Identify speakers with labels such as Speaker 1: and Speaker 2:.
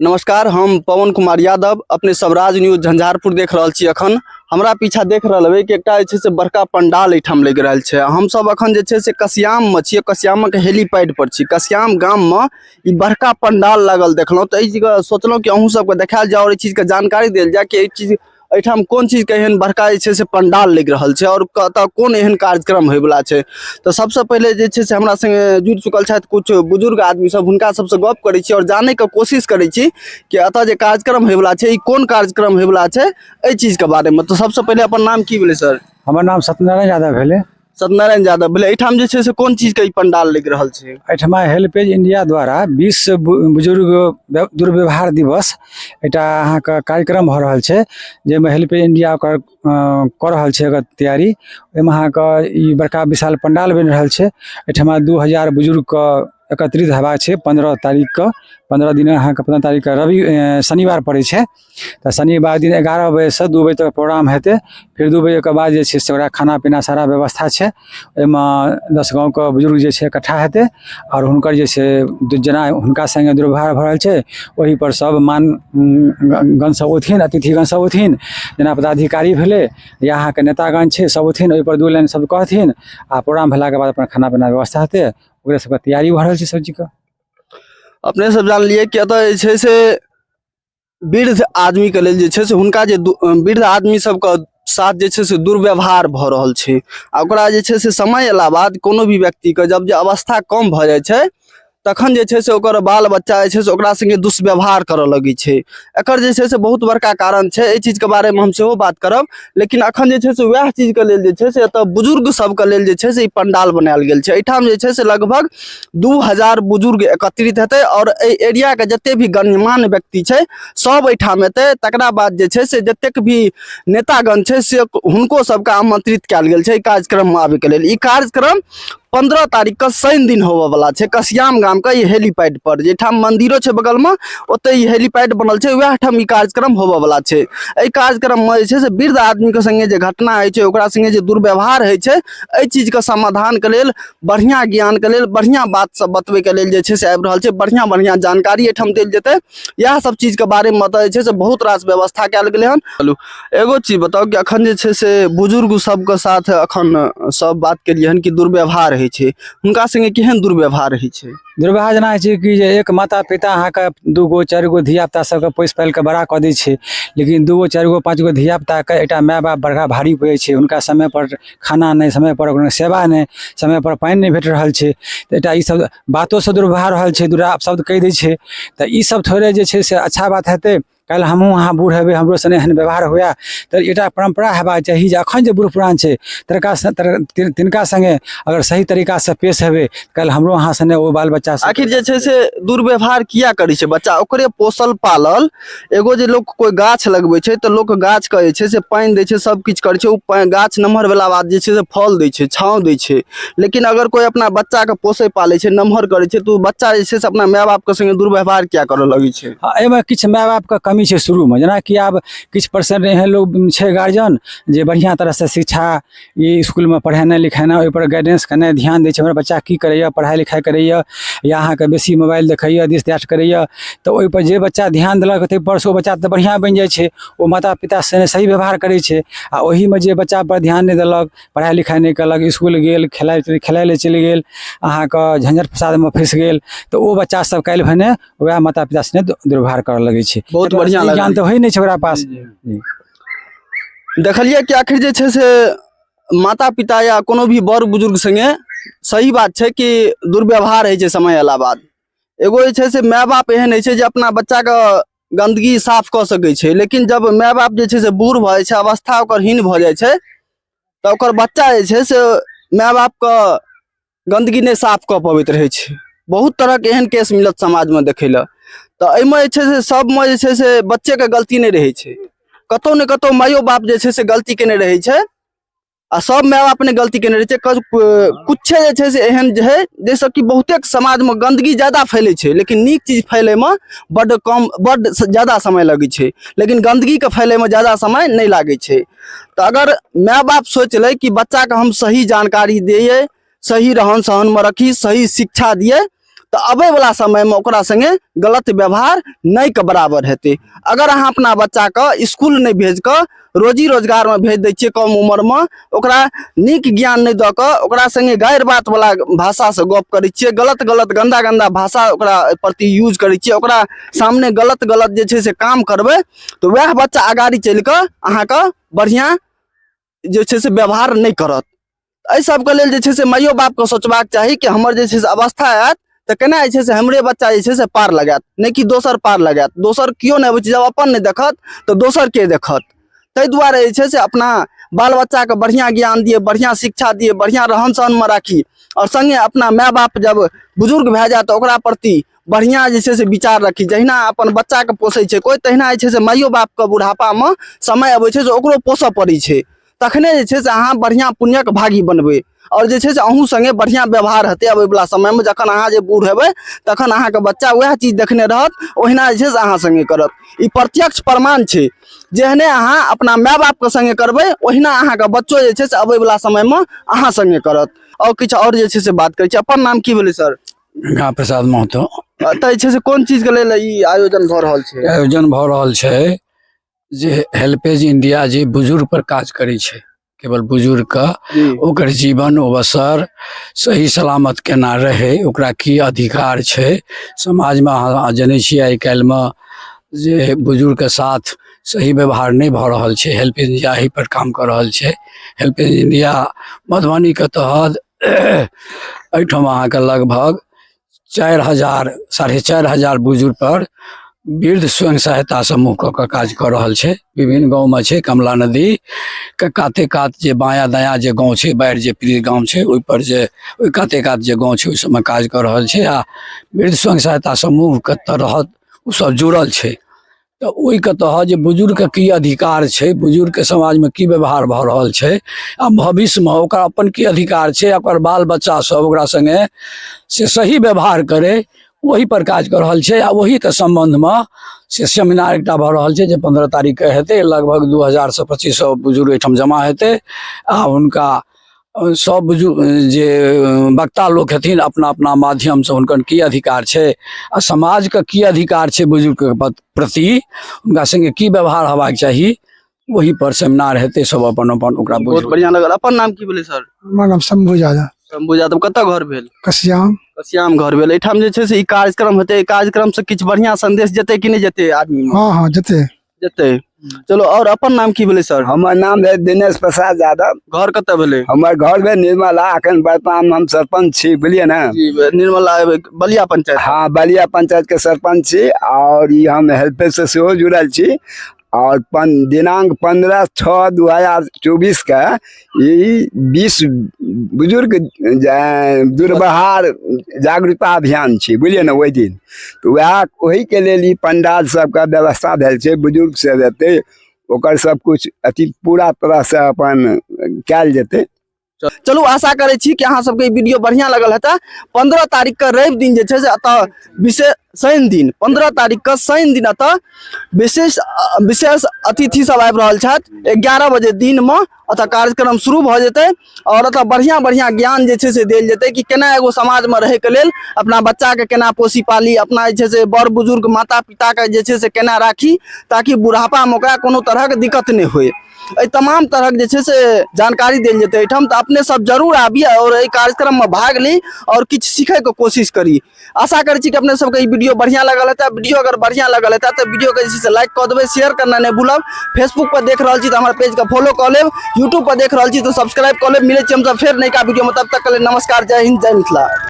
Speaker 1: नमस्कार, हम पवन कुमार यादव अपने स्वराज न्यूज झंझारपुर देख रहल छी। अखन हमरा पीछा देख रहल हेबै कि एकटा जे छै से बड़का पंडाल एठाम लग रहल छै। हम सब अखन जे छै से कसियाम में छियै, कसियाम के हेलीपैड पर छी। कसियाम गाम में ई बड़का पंडाल लागल देखलहुँ तऽ ई चीज सोचलहुँ कि अहूँ सबके देखायल जाओ और ई चीज के जानकारी देल जाय कि ई चीज एठाम कोन चीज के एहन बड़का जे छै से पंडाल लग रहल छै और कतऽ कोन एहन कार्यक्रम होय वाला छै। तो सबसे पहले जे छै से हमरा संगे जुड़ि चुकल छथि कुछ बुजुर्ग आदमी सब, हुनका सबसे गप करै छी और जानै के कोशिश करै छी कि एतऽ जे कार्यक्रम होय वाला छै ई कोन कार्यक्रम होय वाला छै एहि चीज के बारे में। तो सबसे पहले अपन नाम की भेलै सर?
Speaker 2: हमर नाम सत्यनारायण यादव भेलै।
Speaker 1: सत्यनारायण यादव भेलै। एठाम जे छै से कोन चीज के ई पंडाल लग रहल छै?
Speaker 2: एहिठमा हेल्पेज इंडिया द्वारा विश्व बुजुर्ग दुर्व्यवहार दिवस एकटा अहाँके कार्यक्रम भऽ रहल छै, जाहिमे हेल्पेज इंडिया ओकर कऽ रहल छै एकर तैयारी। ओहिमे अहाँके ई बड़का विशाल पंडाल बनि रहल छै। एहिठमा 2000 बुजुर्गके एकत्रित हेबाक छै 15 तारीखके। 15 दिन अहाँके 15 तारीखके शनिवार पड़ै छै, तऽ शनिवार दिन 11 बजेसँ 2 बजे तक प्रोग्राम हेतै। फिर 2 बजेके बाद जे छै से ओकरा खाना पीना सारा व्यवस्था छै। ओहिमे 10 गाँवके बुजुर्ग जे छै इकट्ठा हेतै और हुनकर जे छै जेना हुनका संगे दुर्व्यवहार भऽ रहल छै ओहीपर सब गण सब औथिन, अतिथिगण सब औथिन, जेना पदाधिकारी भेलै या अहाँके नेतागण छै सब औथिन, ओहिपर 2 लाइन सब कहथिन आ प्रोग्राम भेलाके बाद अपन खाना पीना व्यवस्था हेतै। ओकरे सबके तैयारी भऽ रहल छै सब चीजके।
Speaker 1: अपने सब जानलिए कि एतऽ जे छै से वृद्ध आदमी के लेल जे छै से हुनका जे वृद्ध आदमी सबके साथ जे छै से दुर्व्यवहार भऽ रहल छै आ ओकरा जे छै से समय अयला बाद कोनो भी व्यक्ति के जब जे अवस्था कम भऽ जाइ छै तखन जे छै से ओकर बाल बच्चा जे छै से ओकरा संगे दुष्व्यवहार करऽ लगै छै। एकर जे छै से बहुत बड़का कारण छै, एहि चीज के बारे में हम सेहो बात करब। लेकिन अखन जे छै से वएह चीज के लेल जे छै से एतऽ बुजुर्ग सबके लेल जे छै से ई पंडाल बनायल गेल छै। एहिठाम जे छै से लगभग 2000 बुजुर्ग एकत्रित हेतै और एहि एरिया के जते भी गणमान्य व्यक्ति छै सब एहिठाम एतै। तकरा बाद जे छै से जतेक भी नेतागण छै से हुनको सबके आमंत्रित कयल गेल छै ई कार्यक्रम में आबे के लेल। ई कार्यक्रम 15 तारीख के शनि दिन होबे वाला छै कसियाम गाम के ई हेलीपैड पर, जेठाम मंदिरो छै बगल में, ओते ई हेलीपैड बनल छै, वएह ठाम ई कार्यक्रम होबे वाला छै। एहि कार्यक्रम में जे छै से वृद्ध आदमी के संगे जे घटना होइ छै, ओकरा संगे जे दुर्व्यवहार होइ छै, एहि चीज के समाधान के लेल, बढ़िया ज्ञान के लेल, बढ़िया बात सब बतबै के लेल जे छै से आबि रहल छै। बढ़िया बढ़िया जानकारी एहिठाम देल जेतै। इएह सब चीज के बारे में जे छै से बहुत रास व्यवस्था कयल गेलै हन। चलू एगो चीज बताउ कि अखन जे छै से बुजुर्ग सबके साथ अखन सब बात केलिए हन कि दुर्व्यवहार होइ छै, हुनका संगे केहन दुर्व्यवहार होइ छै?
Speaker 2: दुर्व्यवहार जेना होइ छै कि जे एक माता पिता अहाँके 2 गो 4 गो धियापुता सबके पोसि पालि कऽ बड़ा कऽ दै छै, लेकिन 2 गो 4 गो 5 गो धियापुताके एकटा माय बाप बड़का भारी पड़ै छै। हुनका समय पर खाना नहि, समय पर ओकरा सेवा नहि, समय पर पानि नहि भेट रहल छै, तऽ एकटा ई सब बातो से दुर्व्यवहार रहल छै, दुरा शब्द कहि दै छै। तऽ ई सब थोड़े जे छै से अच्छा बात हेतै। काल्हि हमहूँ अहाँ बूढ़ हेबै, हमरो सने एहन व्यवहार हुए, तऽ एकटा परम्परा हेबाक चाही जे अखन जे बूढ़ पुरान छै तिनका संगे अगर सही तरीका से पेश हेबै, काल्हि हमरो अहाँ सने ओ बाल बच्चा।
Speaker 1: आखिर जे छै से दुर्व्यवहार किया करै छै बच्चा? ओकरे पोसल पालल एगो जे लोग कोई गाछ लगबै छै तऽ लोग गाछ के जे छै से पानि दै छै, सब किछु करै छै, ओ गाछ नमहर भेला बाद जे छै से फल दै छै, छाँव दै छै। लेकिन अगर कोई अपना बच्चा के पोसै पालै छै, नमहर करै छै, तो बच्चा जे छै से अपना माय बाप के संगे दुर्व्यवहार किया करऽ लगै छै?
Speaker 2: एहिमे किछु माय बापके कमी छै शुरूमे, जेनाकि आब किछु परसेंट एहन लोग छै गार्जियन जे बढ़िआँ तरहसँ शिक्षा ई इसकुलमे पढ़ेनाइ लिखेनाइ, ओहिपर गाइडेंस केनाइ, ध्यान दै छै हमर बच्चा की करैए, पढ़ाइ लिखाइ करैए या अहाँके बेसी मोबाइल देखैए, दिस दैट करैए, तऽ ओहिपर जे बच्चा ध्यान देलक ताहिपर से ओ बच्चा तऽ बढ़िआँ बनि जाइ छै, ओ माता पिता से सही व्यवहार करै छै। आ ओहिमे जे बच्चा पर ध्यान नहि देलक, पढ़ाइ लिखाइ नहि केलक, इसकुल गेल, खेलाइ लए चलि गेल, अहाँके झंझट फसादमे फँसि गेल, तऽ ओ बच्चा सब काल्हि भने वएह माता पिता से दुर्व्यवहार करऽ लगै छै।
Speaker 1: बहुत बढ़िया
Speaker 2: ज्ञान तऽ होइ नहि छै ओकरा पास।
Speaker 1: देखलिए कि आखिर जे छै से माता पिता या कोनो भी बड़ बुजुर्ग संगे सही बात छै कि दुर्व्यवहार होइ छै समय अयला बाद। एगो जे छै से माय बाप एहन होइ छै जे अपना बच्चा के गंदगी साफ कऽ सकै छै, लेकिन जब माय बाप जे छै से बूढ़ भऽ जाइ छै, अवस्था ओकर हीन भऽ जाइ छै, तऽ ओकर बच्चा जे छै से माय बाप के गंदगी नहि साफ कऽ पबैत रहै छै। बहुत तरह के एहन केस मिलत समाज में देखै लए। तऽ एहिमे जे छै से सबमे जे छै से बच्चे के गलती नहि रहै छै, कतौ ने कतौ मायो बाप जे छै से गलती केने रहै छै आ सब माय बाप ने गलती केने रहै छै। कुछे जे छै से एहन जे है जैसे कि बहुतेक समाज में गंदगी ज्यादा फैलै छै, लेकिन नीक चीज फैलै में बड्ड ज्यादा समय लगै छै, लेकिन गंदगी के फैलै में ज्यादा समय नहीं लागै छै। तो अगर माय बाप सोच ले कि बच्चा के हम सही जानकारी दिए, सही रहन सहन में रखी, सही शिक्षा दिए, तो तो आबे वाला समय में ओकरा संगे गलत व्यवहार नहीं के बराबर हेतै। अगर अहाँ अपना बच्चा के स्कूल नहीं भेज के रोजी रोजगार में भेज दै छियै कम उम्र में, ओकरा नीक ज्ञान नहीं दऽ कऽ ओकरा संगे गारि बात वाला भाषा से गप करै छियै, गलत गलत गंदा गंदा भाषा ओकरा प्रति यूज करै छियै, ओकरा सामने गलत गलत जे छै से काम करबै तो वएह बच्चा आगाड़ी चलि कऽ अहाँके बढ़िया जे छै से व्यवहार नहीं करत। एहि सबके लेल जे छै से माइयो बापके सोचबाक चाही कि हमर जे छै से अवस्था आयत तऽ केना जे छै से हमरे बच्चा जे छै से पार लगायत, नहि कि दोसर पार लगायत। दोसर केओ नहि अबै छै, जब अपन नहीं देखत तऽ दोसर के देखत। ताहि दुआरे जे छै से अपना बाल बच्चा के बढ़िया ज्ञान दिए, बढ़िया शिक्षा दिए, बढ़िया रहन सहन में राखी, और संगे अपना माय बाप जब बुजुर्ग भए जाए तो ओकरा प्रति बढ़िया जे छै से विचार रखी। जहिना अपन बच्चा के पोषै छै कोई, तहिना जे छै से माइयो बाप के बुढ़ापा में समय अबै छै जे ओकरो पोषऽ पड़ै छै। तखने जे छै से अहाँ बढ़िया पुण्यक भागी बनबै, और जे छै से अहूँ संगे बढ़िया व्यवहार हेतै अबै वाला समय में। जखन अहाँ जे बूढ़ हेबै तखन अहाँके बच्चा वएह चीज देखने रहत, ओहिना जे छै से अहाँ संगे करत। ई प्रत्यक्ष प्रमाण छै। जेहने अहाँ अपना माय बाप के संगे करबै ओहिना अहाँके बच्चो जे छै से अबै वाला समय में अहाँ संगे करत। और किछु और जे छै से बात करै छी। अपन नाम की भेलै सर?
Speaker 2: गंगा प्रसाद महतो।
Speaker 1: तऽ जे छै से कोन चीज के लेल ई आयोजन भऽ रहल छै?
Speaker 2: आयोजन भऽ रहल छै जे हेल्पेज इंडिया जे बुजुर्ग पर काज करै छै, केवल बुजुर्ग का ओकर जीवन अवसर सही सलामत केना रहे, ओकरा की अधिकार छै समाज में। अहाँ जनै छियै आइ काल्हि में जे बुजुर्ग के साथ सही व्यवहार नहीं भऽ रहल छै। हेल्पेज इंडिया एहि पर काम कर रहल छै। हेल्पेज इंडिया मधुबनी के तहत एहिठाम अहाँके लगभग 4,000 4,500 बुजुर्ग पर वृद्ध स्वयं सहायता समूह कऽ काज कर रहल छै। विभिन्न गाँव में छै, कमला नदी के काते कात जे बाया दाया जे गाँव छै, बाढ़ि जे पीड़ित गाँव छै, ओहि पर जे ओहि काते कात जे गाँव छै ओहि सबमे काज कर रहल छै। आ वृद्ध स्वयं सहायता समूह के तहत ओ सब जुड़ल छै। तो ओहि के तहत जे बुजुर्ग के की अधिकार छै, बुजुर्ग के समाज में की व्यवहार भऽ रहल छै, आ भविष्य में ओकर अपन की अधिकार छै, ओकर बाल बच्चा सब ओकरा संगे से सही व्यवहार करे, वही पर काज कर रहल छै। आ वही के संबंध में से सेमिनार एकटा भऽ रहल छै जे 15 तारीख के हेतै। लगभग 2000 से 2500 बुजुर्ग एहिठाम जमा हेतै। आ हुनका सब बुजुर्ग जे वक्ता लोग हेथिन अपना अपना माध्यम से हुनकर की अधिकार छै आ समाज के की अधिकार छै बुजुर्ग के प्रति, हुनका संगे की व्यवहार हेबाक चाही, वही पर सेमिनार हेतै। सब अपन अपन ओकरा
Speaker 1: बहुत बढ़िया लगल। अपन नाम की भेलै सर?
Speaker 3: हमर नाम शंभू यादव।
Speaker 1: शंभू यादव। कतऽ घर भेल?
Speaker 3: कसियाम।
Speaker 1: कसियाम घर भेल। एहिठाम जे छै से ई कार्यक्रम हेतै, कार्यक्रम से किछु बढ़िया संदेश जेतै कि नहीं जेतै आदमी में?
Speaker 3: हाँ हाँ जेतै।
Speaker 1: जेतै। चलो। और अपन नाम की भेलै सर?
Speaker 4: हमर नाम है दिनेश प्रसाद यादव।
Speaker 1: घर कतऽ भेलै?
Speaker 4: हमर घर में निर्मला। अखन वर्तमान हम सरपंच छी, बुझलिए ना?
Speaker 1: जी निर्मला बलिया पंचायत।
Speaker 4: हाँ, बलिया पंचायत के सरपंच छी। और ये हम हेल्पेज से सेहो जुड़ल छी। और दिनांक 15/6/2024 के ई 20 बुजुर्ग दुर्व्यवहार जागरूकता अभियान छी, बुझलिए ना? ओहि दिन तो वही के लेल ई पंडाल सबके व्यवस्था भेल छै। बुजुर्ग सब एतै, ओकर सब कुछ अथी पूरा तरह से अपन कैल जेतै।
Speaker 1: चलू, आशा करै छी कि अहाँ सबके ई वीडियो बढ़िया लगल हेतै। 15 तारीख के रवि दिन जे छै से अतः विशेष शनि दिन, 15 तारीख के शनि दिन अतः विशेष अतिथि सब आबि रहल छथि। 11 बजे दिन में अतः कार्यक्रम शुरू भऽ जेतै। और अतः बढ़िया बढ़िया ज्ञान जे छै से देल जेतै कि केना एगो समाज में रहै के लेल अपना बच्चा के केना पोसी पाली, अपना जे छै से बड़ बुजुर्ग माता पिता के जे छै से केना राखी, ताकि बुढ़ापा में ओकरा कोनो तरह के दिक्कत नहीं होय। तमाम तरह के जे छै से जानकारी देल जेतै एहिठाम। तो अपने सब जरूर आबी और एहि कार्यक्रम में भाग ली और किछु सीखे के कोशिश करी। आशा करै छी कि अपने सबके ई वीडियो बढ़िया लगल हेतै। वीडियो अगर बढ़िया लगल हेतै तो वीडियो के जे छै से लाइक कऽ देबै, शेयर करना नहीं भूलब। फेसबुक पर देख रहल छी तो हमारे पेज के फॉलो कऽ लेब, यूट्यूब पर देख रहल छी तो सब्सक्राइब कऽ लेब। मिलै छी हम सब फेर नयका वीडियो में, तब तक के लेल नमस्कार, जय हिंद, जय मिथिला।